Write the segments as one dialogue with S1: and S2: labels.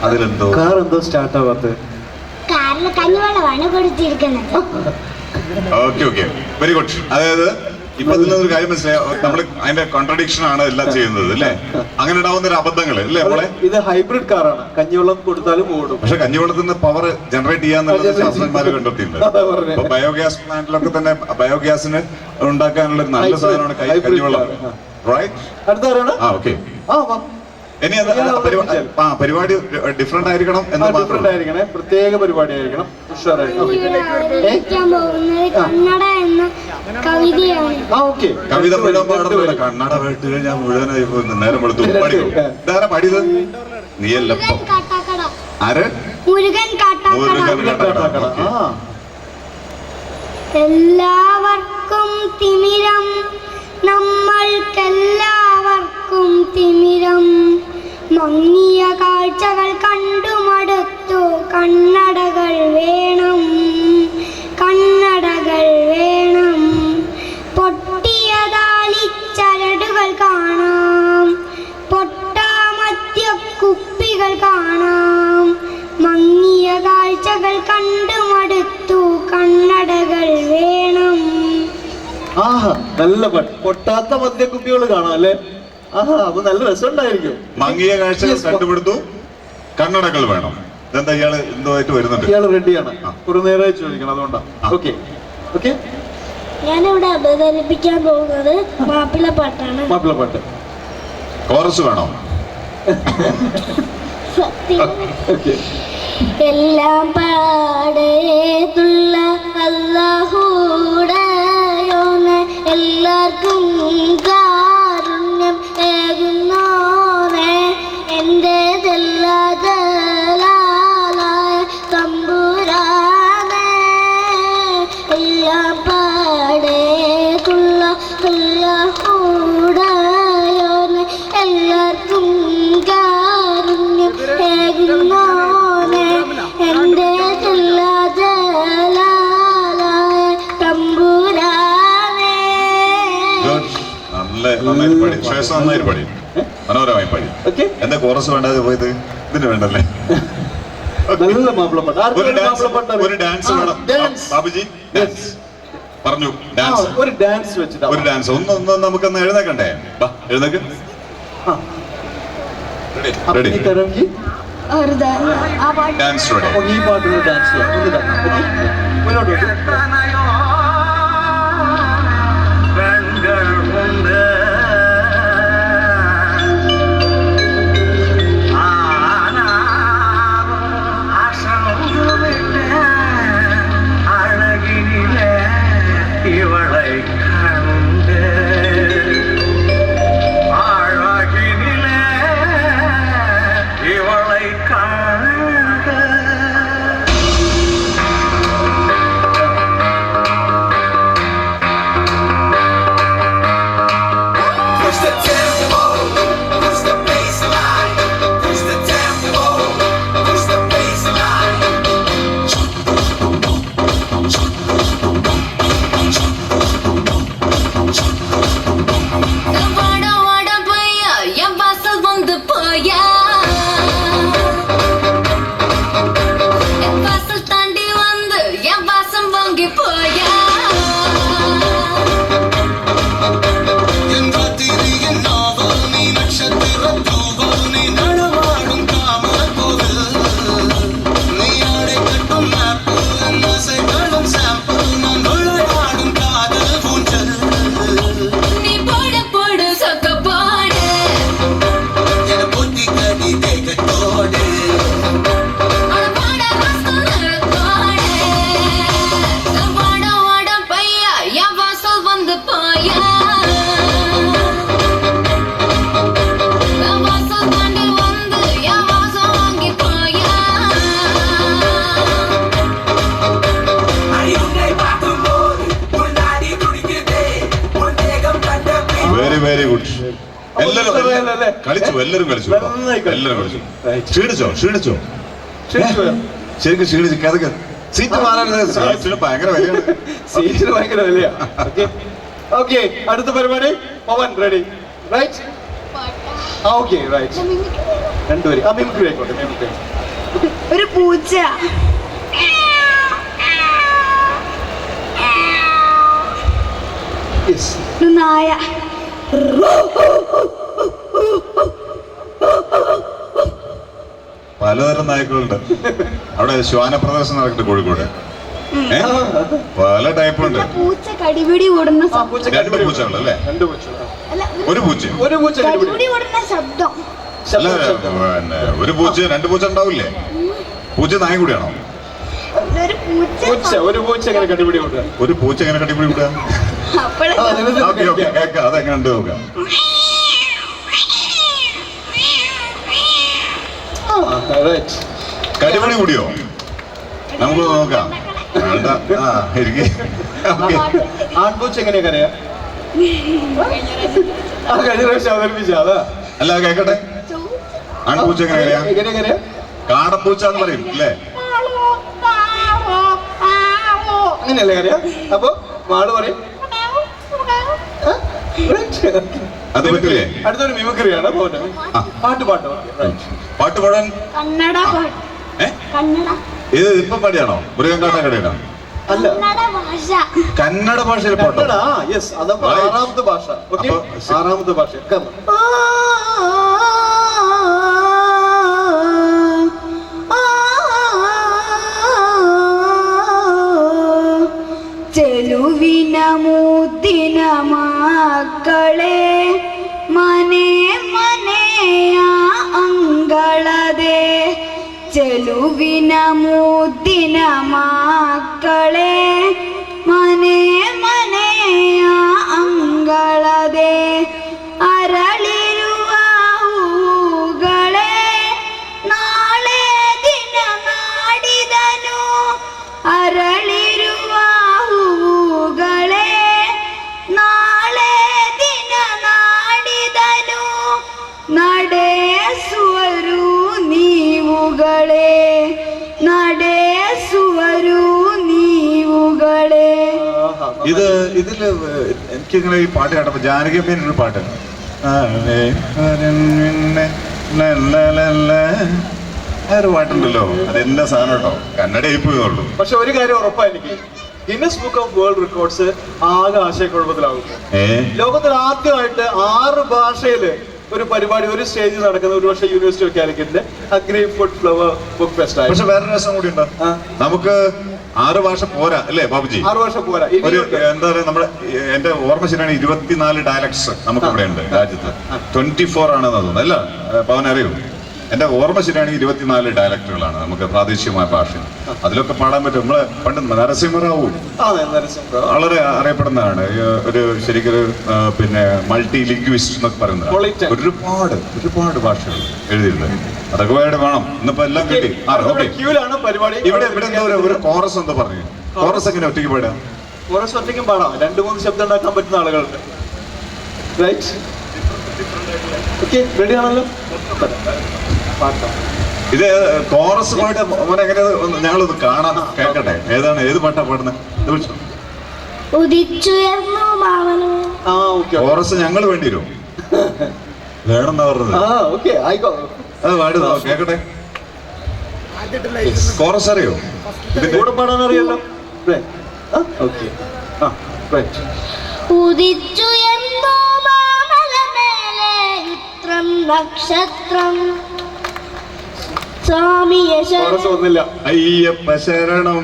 S1: അതിലെന്തോ
S2: car എന്തോ start ആവാത്തത്?
S3: കാറിൽ കഞ്ഞിവെള്ളമാണ് കൊടുത്തിരിക്കുന്നത്.
S1: Okay okay, very good. അതായത് ഇപ്പൊ ഇതിലൊരു കാര്യം മനസ്സിലായി, നമ്മൾ അതിന്റെ കോൺട്രഡിക്ഷൻ ആണ് എല്ലാം ചെയ്യുന്നത് അല്ലേ? അങ്ങനെ ഉണ്ടാവുന്ന ഒരു അബദ്ധങ്ങൾ അല്ലേ നമ്മളെ?
S2: ഇത് ഹൈബ്രിഡ് കാറാണ്, കഞ്ഞിവെള്ളം കൊടുത്താലും ഓടും.
S1: പക്ഷെ കഞ്ഞിവെള്ളത്തിന്റെ പവർ ജനറേറ്റ് ചെയ്യാന്നുള്ളത് ശാസ്ത്രജ്ഞന്മാര് കണ്ടെത്തിയിട്ടുണ്ട്. അപ്പൊ ബയോഗ്യാസ് പ്ലാന്റിലൊക്കെ തന്നെ ബയോഗ്യാസിന് ഉണ്ടാക്കാനുള്ള ഒരു നല്ല സാധനമാണ് കഞ്ഞിവെള്ളം. റൈറ്റ്,
S2: അടുത്താരാണ്?
S1: ഓക്കെ.
S2: ആ,
S1: ഇനി അത് പരിപാടി ഡിഫറെന്റ് ആയിരിക്കണം എന്ന് മാത്രം.
S2: പ്രത്യേക പരിപാടി ആയിരിക്കണം.
S3: കന്നഡ എന്ന കവിതയാണ്.
S1: കവിത മുഴുവൻ പാടുന്നില്ല, കന്നഡ പാട്ട് കഴിഞ്ഞാൽ മുഴുവനായി നേരം വെളുത്തു പാടിക്കും. ഇതാരാ പാടിയത്? നീയല്ല. ആര്?
S3: മുരുകൻ കാട്ടാക്കട. എല്ലാവർക്കും തിമിരം, നമ്മൾക്കെല്ലാവർക്കും തിമിരം. മങ്ങിയ കാഴ്ചകൾ കണ്ടു മടുത്തു, കണ്ണടകൾ വേണം, കണ്ണടകൾ വേണം. പൊട്ടിയതാലിച്ചരടുകൾ കാണാം, പൊട്ടാമദ്യ കുപ്പികൾ കാണാം. മങ്ങിയ കാഴ്ചകൾ കണ്ടു മടുത്തു, കണ്ണടകൾ വേണം.
S2: ആഹാ, നല്ല പാട്ട്. പൊട്ടാത്ത മദ്യക്കുപ്പികൾ കാണാം അല്ലേ? ആഹാ, അത് നല്ല രസമുണ്ടായിരിക്കും.
S1: മങ്ങിയ കാഴ്ചകൾ കണ്ടുപിടുത്തു, കണ്ണടകൾ വേണം. ഇതെന്താ ഇയാള് എന്തോ ആയിട്ട് വരുന്നുണ്ട്?
S2: ഇയാള് റെഡിയാണ്, കുറെ നേരമായി ചോദിക്കണം, അതുകൊണ്ടാ. ഓക്കെ ഓക്കെ,
S3: ഞാനിവിടെ അവതരിപ്പിക്കാൻ പോകുന്നത് മാപ്പിളപ്പാട്ടാണ്.
S2: മാപ്പിളപ്പാട്ട്
S1: കോറസ് വേണോ?
S3: എല്ലാം പാടേതുള്ള അല്ലാഹുടയോനെ, എല്ലാവർക്കും കാരുണ്യം ഏകുന്നോനെ, എന്റേതല്ലാതലായ തമ്പുരാനെ. എല്ലാം പാടേതുള്ള അല്ലാഹുടയോനെ, എല്ലാവർക്കും കാരുണ്യം ഏകുന്നോനെ,
S1: നന്നായി പാടി, ശ്വാസം നന്നായി പാടി, മനോഹരമായി പാടി. എന്താ കോറസ് വേണ്ടാതെ പോയത്? ഇതിന് വേണ്ടല്ലേ? ഒരു ഡാൻസ് വേണം ബാബുജി. ഡാൻസ് പറഞ്ഞു, ഡാൻസ്,
S2: ഒരു ഡാൻസ് വെച്ചിട്ട്
S1: ഒരു ഡാൻസ്. ഒന്ന് നമുക്കൊന്ന് എഴുന്നേക്കണ്ടേ? എഴുന്നേക്ക്. Ready, dance ready.
S2: ഈ പാട്ടിന് ഡാൻസ് മുന്നോട്ട്
S1: വെരി ഗുഡ്. എല്ലാരും കളിച്ചു, എല്ലാരും കളിച്ചു, എല്ലാരും കളിച്ചു. ക്ഷീണിച്ചോ? ശരിക്കും ക്ഷീണിച്ചു. കഥക്ക് സീറ്റ് മാറാൻ സീറ്റിന് ഭയങ്കര വിലയാണ്.
S2: സീറ്റിന് ഭയങ്കര വിലയാ. ഓക്കെ, അടുത്ത പരിപാടി Pavan ready, right? Okay right. രണ്ടുപേരും ആ മിമിക്രി ആയിക്കോട്ടെ, മിമിക്രി.
S4: ഒരു പൂച്ച.
S2: യെസ്.
S4: ഒരു നായ.
S1: പലതരം നായ്ക്കളുണ്ട് അവിടെ. ശ്വാന പ്രദർശനം നടക്കുന്നുണ്ട് കോഴിക്കോട്. പല ടൈപ്പുണ്ട്.
S4: പൂച്ച കടിപിടി കൂടുന്ന
S2: ആ പൂച്ച
S1: രണ്ട്
S2: കടിപിടി.
S1: പൂച്ചകളല്ലേ?
S2: രണ്ട് പൂച്ച.
S4: അല്ല,
S1: ഒരു പൂച്ച.
S2: ഒരു പൂച്ച കടിപിടി.
S4: കടിപിടി കൂടുന്ന ശബ്ദം.
S1: അല്ല
S2: ശബ്ദം.
S1: പിന്നെ ഒരു പൂച്ച രണ്ട് പൂച്ച ഉണ്ടാവില്ലേ? പൂച്ച നായ കൂടിയാണോ?
S4: ഒരു പൂച്ച.
S2: പൂച്ച ഒരു പൂച്ച എങ്ങനെ കടിപിടി കൊടുക്കുക?
S1: ഒരു പൂച്ച എങ്ങനെ കടിപിടി വിടുക?
S4: അപ്പോഴേ
S1: ഓക്കെ ഓക്കെ കേൾക്കാം, അതെങ്ങനെ ഉണ്ട് നോക്കാം.
S2: റൈറ്റ്.
S1: കടിപിടി കൂടിയോ? നമുക്ക് നോക്കാം. വേണ്ട. ആ എനിക്ക്
S2: ആൺപൂച്ച എങ്ങനെയാ കരയാ? ആ കഴിഞ്ഞ പ്രാവശ്യം അവതരിപ്പിച്ച അതാ.
S1: അല്ല കേക്കട്ടെ, ആൺപൂച്ച എങ്ങനെ കരയാ?
S2: എങ്ങനെയാ കരയാ?
S1: കാടപ്പൂച്ച എന്ന് പറയും അല്ലേ?
S2: അങ്ങനെയല്ലേ കരയാ? അപ്പൊ മാള് പറയും. ആ? Right.
S1: അത് പറ്റില്ലേ?
S2: അടുത്തൊരു മിമിക്രിയാണ്. പോട്ടെ.
S1: ആ.
S2: പാട്ട് പാട്ടോ. റൈറ്റ്.
S1: പാട്ട് പാടാൻ
S4: കന്നഡ പാട്ട്. കന്നഡ.
S1: ഇത് ഇപ്പൊ പാടിയാണോ? മുരുകൻകാട്ട കടയിലാ?
S2: അല്ല,
S4: കന്നഡ ഭാഷ.
S1: കന്നഡ ഭാഷയിൽ പാട്ടോ?
S2: കന്നഡ. യെസ്, അതപ്പോ
S1: Right.
S2: ആറാമത്തെ ഭാഷ. ഓക്കെ,
S1: അപ്പൊ
S2: ആറാമത്തെ ഭാഷ. Come on.
S4: ചെലുവിന മൂത്തിന മക്കളെ മനെ ಮನೆಯ ಅಂಗಳದೆ ಚೆಲುವಿನ ಮುದ್ದಿನ ಮಕ್ಕಳೇ ಮನೆ ಮನೆಯ ಅಂಗಳದೆ ಅರಳಿರುವ ಹೂಗಳೇ ನಾಳೆ ದಿನ ನಾಡಿದನು ಅರಳಿರುವ ಹೂಗಳೇ ನಾಳೆ ದಿನ ನಾಡಿದನು ನಡೆಸುವರು ನೀವುಗಳೇ ನಡೆಸುವರು ನೀವುಗಳೇ.
S1: ഇത് ഇതില് എനിക്കിങ്ങനെ ഈ പാട്ട് കേട്ടപ്പോ ജാനകി അമ്മേൻ്റെ ഒരു പാട്ട് ഒരു പാട്ടുണ്ടല്ലോ, അതെന്താ സാധനം കേട്ടോ, കന്നഡ ആയിപ്പോയുള്ളൂ.
S2: പക്ഷെ ഒരു കാര്യം ഉറപ്പാ എനിക്ക്, Guinness book of world records ആകെ ആശയക്കുഴപ്പത്തിലാകും. ലോകത്തിൽ ആദ്യമായിട്ട് 6 ഭാഷയില് ഒരു പരിപാടി ഒരു സ്റ്റേജിൽ നടക്കുന്ന ഒരു പക്ഷേ യൂണിവേഴ്സിറ്റി ഓഫ് കാലിക്കറ്റിന്റെ agri food flower book fest ആയി.
S1: പക്ഷെ വേറെ രസം കൂടി ഉണ്ടോ, നമുക്ക് 6 ഭാഷ പോരാ അല്ലേ ബാബുജി?
S2: 6 വർഷം പോരാ.
S1: ഒരു എന്താ പറയാ, നമ്മുടെ എന്റെ ഓർമ്മ ശരിയാണ് 24 ഡയലക്ട്സ് നമുക്ക് ഇവിടെ ഉണ്ട് രാജ്യത്ത്. 24 ആണെന്ന് തോന്നുന്നു അല്ല പവൻ അറിയൂ? എന്റെ ഓർമ്മ ശരിയാണ് 24 ഡയലക്റ്റുകളാണ് നമുക്ക് പ്രാദേശികമായ ഭാഷ. അതിലൊക്കെ പാടാൻ പറ്റും. നമ്മള് പണ്ട് നരസിംഹറാവു വളരെ അറിയപ്പെടുന്നതാണ്, ഒരു ശരിക്കൊരു പിന്നെ മൾട്ടി ലിംഗ്വിസ്റ്റ് എന്നൊക്കെ പറയുന്നത്. ഒരുപാട് ഭാഷകൾ എഴുതിയിട്ടുണ്ട്. അതൊക്കെ വേണ്ടി വേണം. ഇന്നിപ്പോ എല്ലാം കിട്ടി. ഇവിടെ എന്താ ഒരു കോറസ് എന്താ പറഞ്ഞു? കോറസ് എങ്ങനെ ഒറ്റയ്ക്ക് പാടാം?
S2: കോറസ് ഒറ്റയ്ക്കും പാടാം. 2-3 ശബ്ദം ഉണ്ടാക്കാൻ പറ്റുന്ന ആളുകളുണ്ട്. റൈറ്റ്, ഓക്കെ, റെഡി ആണല്ലോ?
S1: ഇത് കോറസ് പാട്ട് മോനെ എങ്ങനെ ഞങ്ങളൊന്ന് കാണാൻ കേൾക്കട്ടെ. ഏതാണ്, ഏത് പാട്ടാ പാടുന്നത്?
S3: ഉദിച്ചുയർന്നു ഭാവന.
S1: കോറസ് ഞങ്ങൾ വേണ്ടി വരും വേണമെന്നാ പറഞ്ഞത്. അത് പാടുന്നോ കേക്കട്ടെ. കോറസ് അറിയോ?
S2: കൂടെ പാടാൻ അറിയല്ലോ.
S3: ഉദിച്ചുയർന്നു മാമല മേലെ ഇത്രം നക്ഷത്രം സ്വാമിയെ
S2: ഒന്നുമില്ല.
S1: അയ്യപ്പ ശരണം.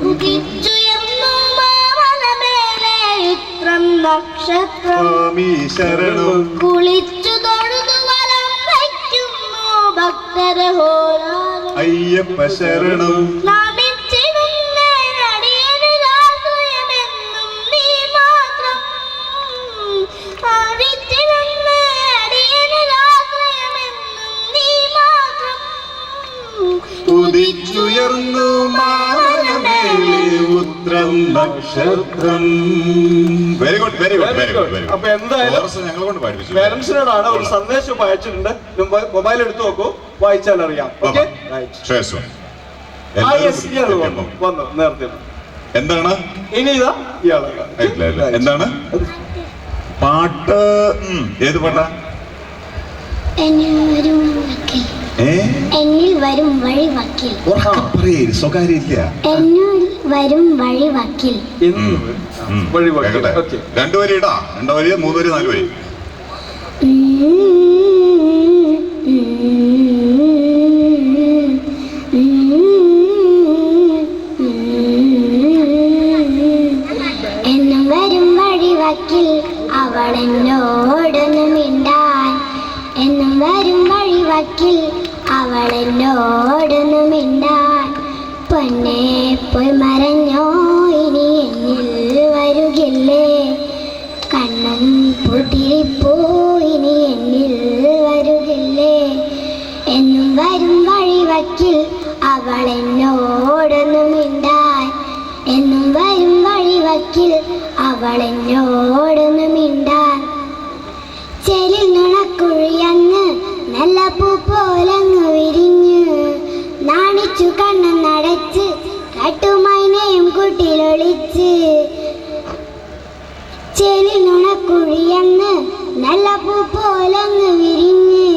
S3: ഉദിച്ചുയർന്നു മാമല മേലെ ഇത്രം നക്ഷത്രം
S1: സ്വാമി ശരണം.
S3: കുളിച്ചു തൊഴുതു വലം വയ്ക്കുന്നു ഭക്തരെ ഹോരാരം.
S1: അയ്യപ്പ ശരണം.
S3: നമിച്ചിടുന്നേ അടിയന് രാത്രിയമെന്നും നീ മാത്രം. നമിച്ചിടുന്നേ അടിയന് രാത്രിയമെന്നും നീ മാത്രം.
S1: ഉദിച്ചുയർന്നു മാനമേലെ ഉത്രം നക്ഷത്രം. Very good very good very good very
S2: അപ്പൊ എന്തായാലും
S1: ഞങ്ങൾ കൊണ്ട് പഠിപ്പിച്ചു.
S2: പേരൻസിനോടാണ് ഒരു സന്ദേശം അയച്ചിട്ടുണ്ട്. മൊബൈൽ എടുത്തു നോക്കൂ, വായിച്ചാൽ അറിയാം. ഓക്കെ, വന്നു നേരത്തെ.
S1: എന്താണ്
S2: ഇനി ഇതാ ഇയാള്.
S1: എന്താണ് പാട്ട്? ഏത് പാട്ടാ?
S3: എന്നിൽ വരും വക്കിൽ എന്നിൽ വരും വഴി വക്കിൽ
S1: സ്വകാര്യ ഇല്ല.
S3: എന്നിൽ വരും വഴി വക്കിൽ
S2: വഴി
S1: കേക്കട്ടെ.
S2: ഓക്കെ.
S1: 2 വരി ഇടാ, 2 വരി, 3 വരി, 4 വരി.
S3: എന്നും വരും വഴി വക്കിൽ അവൾ എന്നോടൊന്നു മിണ്ടാൻ എന്നും വരും വഴി വക്കിൽ അവൾ എന്നോടൊന്നു മിണ്ടാൻ പൊന്നെ പോയി മറഞ്ഞോ ഇനി എന്നിൽ വരുകില്ലേ കണ്ണും പൂട്ടിരിപ്പോ ഇനി എന്നിൽ വരുകില്ലേ എന്നും വരും വഴി വക്കിൽ അവൾ എന്നോടൊന്നു മിണ്ടാൻ എന്നും വരും വഴി വക്കിൽ അവൾ എന്നോടൊന്നു മിണ്ടാൻ ചെലിൽ നുണക്കുഴിയങ്ങ് നല്ല പൂ പോലങ്ങ് വിരിഞ്ഞ് നാണിച്ചു കണ്ണും നടച്ച് കട്ടുമൈനയും കൂട്ടിലൊളിച്ച് ചെലിൽ നുണക്കുഴിയങ്ങ് നല്ല പൂ പോലങ്ങ് വിരിഞ്ഞ്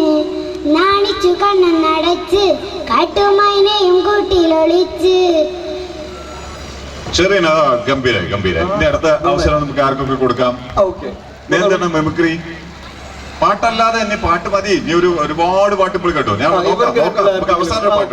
S3: നാണിച്ചു കണ്ണും നടച്ച് കട്ടുമൈനയും കൂട്ടിലൊളിച്ച്.
S1: ചെറിയ ഗംഭീരായി. ഇനി അടുത്ത അവസരം നമുക്ക് ആർക്കൊക്കെ കൊടുക്കാം.
S2: ഓക്കെ.
S1: എന്താണ് മെമിക്രി? പാട്ടല്ലാതെ തന്നെ പാട്ട് മതി. ഇനി ഒരുപാട് പാട്ടുകൾ കേട്ടോ. ഞാൻ നോക്കാം. നമുക്ക് അവസാന പാട്ട്